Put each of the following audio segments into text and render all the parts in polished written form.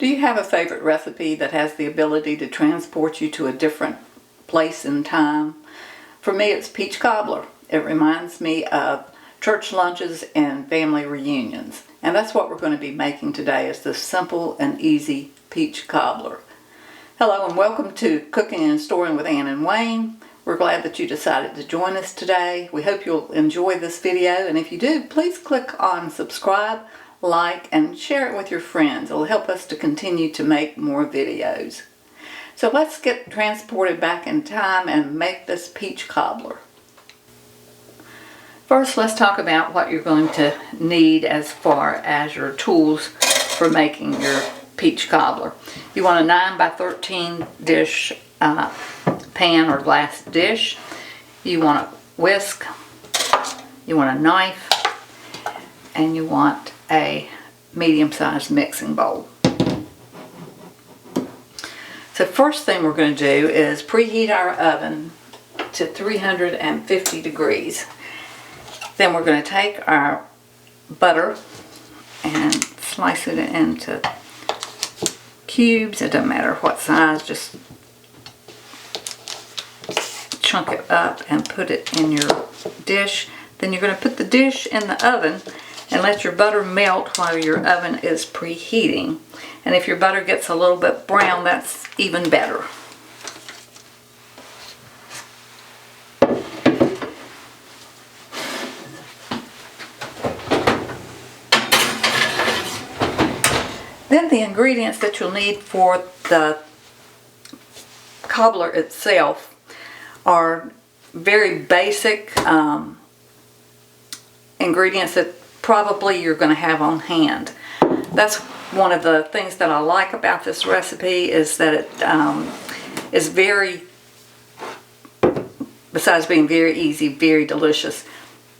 Do you have a favorite recipe that has the ability to transport you to a different place in time? For me, it's peach cobbler. It reminds me of church lunches and family reunions. And that's what we're going to be making today, is this simple and easy peach cobbler. Hello and welcome to Cooking and Storing with Ann and Wayne. We're glad that you decided to join us today. We hope you'll enjoy this video, and if you do, please click on subscribe, like, and share it with your friends. It'll help us to continue to make more videos. So let's get transported back in time and make this peach cobbler. First, let's talk about what you're going to need as far as your tools for making your peach cobbler. You want a 9 by 13 dish pan or glass dish. You want a whisk. You want a knife. And you want a medium-sized mixing bowl. So first thing we're going to do is preheat our oven to 350 degrees. Then we're going to take our butter and slice it into cubes. It doesn't matter what size, just chunk it up and put it in your dish. Then you're going to put the dish in the oven and let your butter melt while your oven is preheating. And if your butter gets a little bit brown, that's even better. Then the ingredients that you'll need for the cobbler itself are very basic ingredients that probably you're going to have on hand. That's one of the things that I like about this recipe, is that it is very, besides being very easy, very delicious.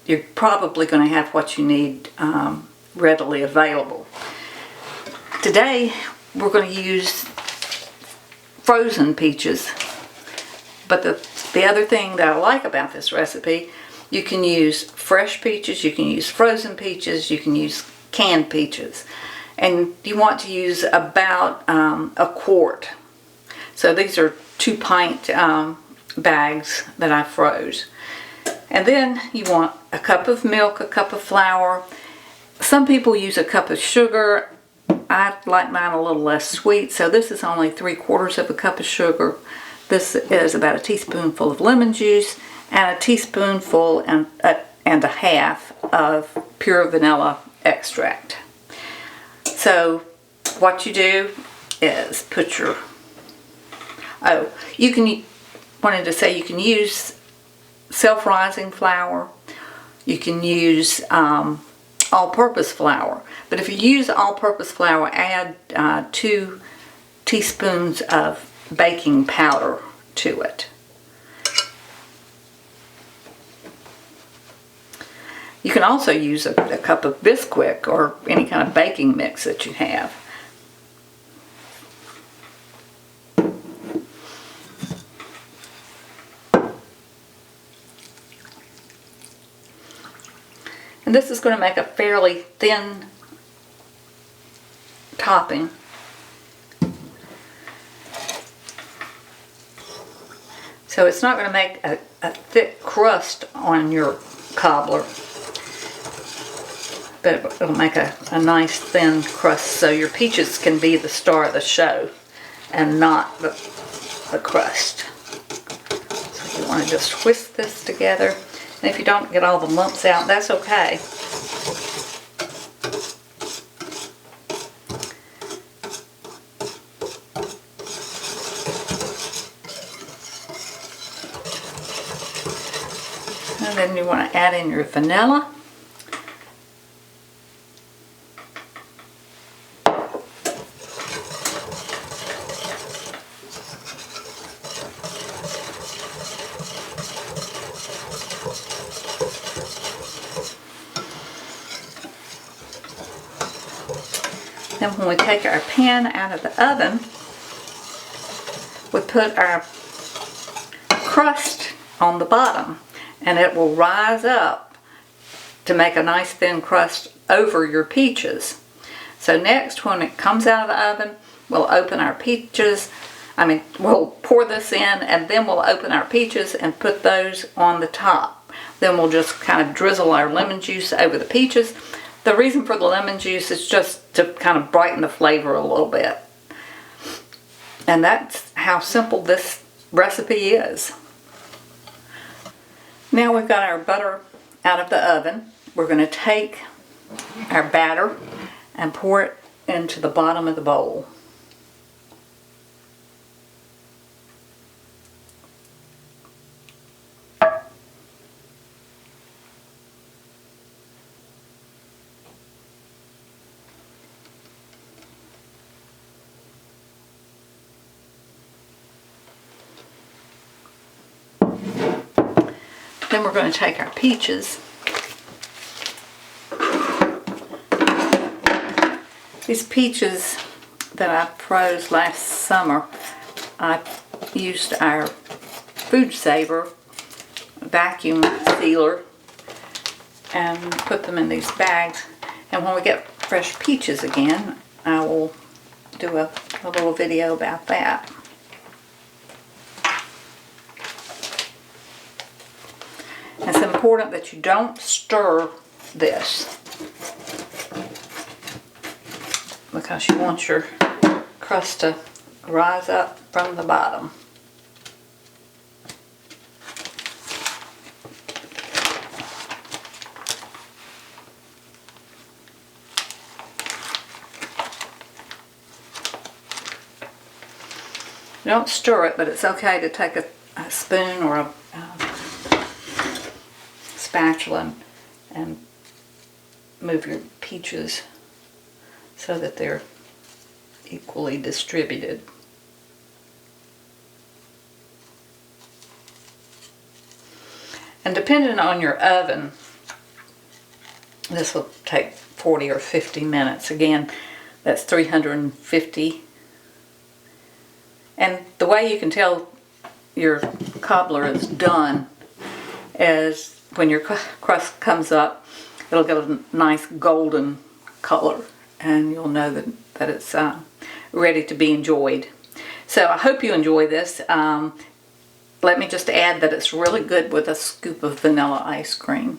You're probably going to have what you need readily available. Today we're going to use frozen peaches, but the other thing that I like about this recipe, you can use fresh peaches, you can use frozen peaches, you can use canned peaches. And you want to use about a quart. So these are 2-pint bags that I froze. And then you want a cup of milk, a cup of flour. Some people use a cup of sugar. I like mine a little less sweet, so this is only 3/4 of a cup of sugar. This is about a teaspoonful of lemon juice and a teaspoonful and a half of pure vanilla extract. So what you do is put your, wanted to say you can use self-rising flour, you can use all-purpose flour, but if you use all-purpose flour, add 2 teaspoons of baking powder to it. You can also use a cup of Bisquick or any kind of baking mix that you have. And this is going to make a fairly thin topping. So it's not going to make a thick crust on your cobbler, but it'll make a nice thin crust, so your peaches can be the star of the show and not the crust. So you want to just whisk this together, and if you don't get all the lumps out, that's okay. And then you want to add in your vanilla. Then when we take our pan out of the oven, we put our crust on the bottom, and it will rise up to make a nice thin crust over your peaches. So next, when it comes out of the oven, we'll open our peaches. We'll pour this in, and then we'll open our peaches and put those on the top. Then we'll just kind of drizzle our lemon juice over the peaches. The reason for the lemon juice is just to kind of brighten the flavor a little bit. And that's how simple this recipe is. Now we've got our butter out of the oven. We're going to take our batter and pour it into the bottom of the bowl. Then we're going to take our peaches. These peaches that I froze last summer, I used our food saver vacuum sealer and put them in these bags. And when we get fresh peaches again, I will do a little video about that. It's important that you don't stir this because you want your crust to rise up from the bottom. Don't stir it, but it's okay to take a spoon or a spatula and move your peaches so that they're equally distributed. And depending on your oven, this will take 40 or 50 minutes. Again, that's 350. And the way you can tell your cobbler is done is when your crust comes up, it'll get a nice golden color, and you'll know that it's ready to be enjoyed. So I hope you enjoy this. Let me just add that it's really good with a scoop of vanilla ice cream.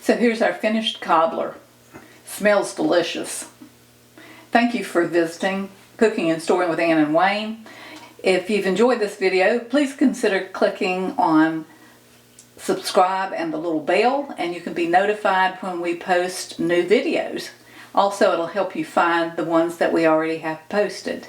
So here's our finished cobbler. Smells delicious. Thank you for visiting Cooking and Storing with Ann and Wayne. If you've enjoyed this video, please consider clicking on subscribe and the little bell, and you can be notified when we post new videos. Also, it'll help you find the ones that we already have posted.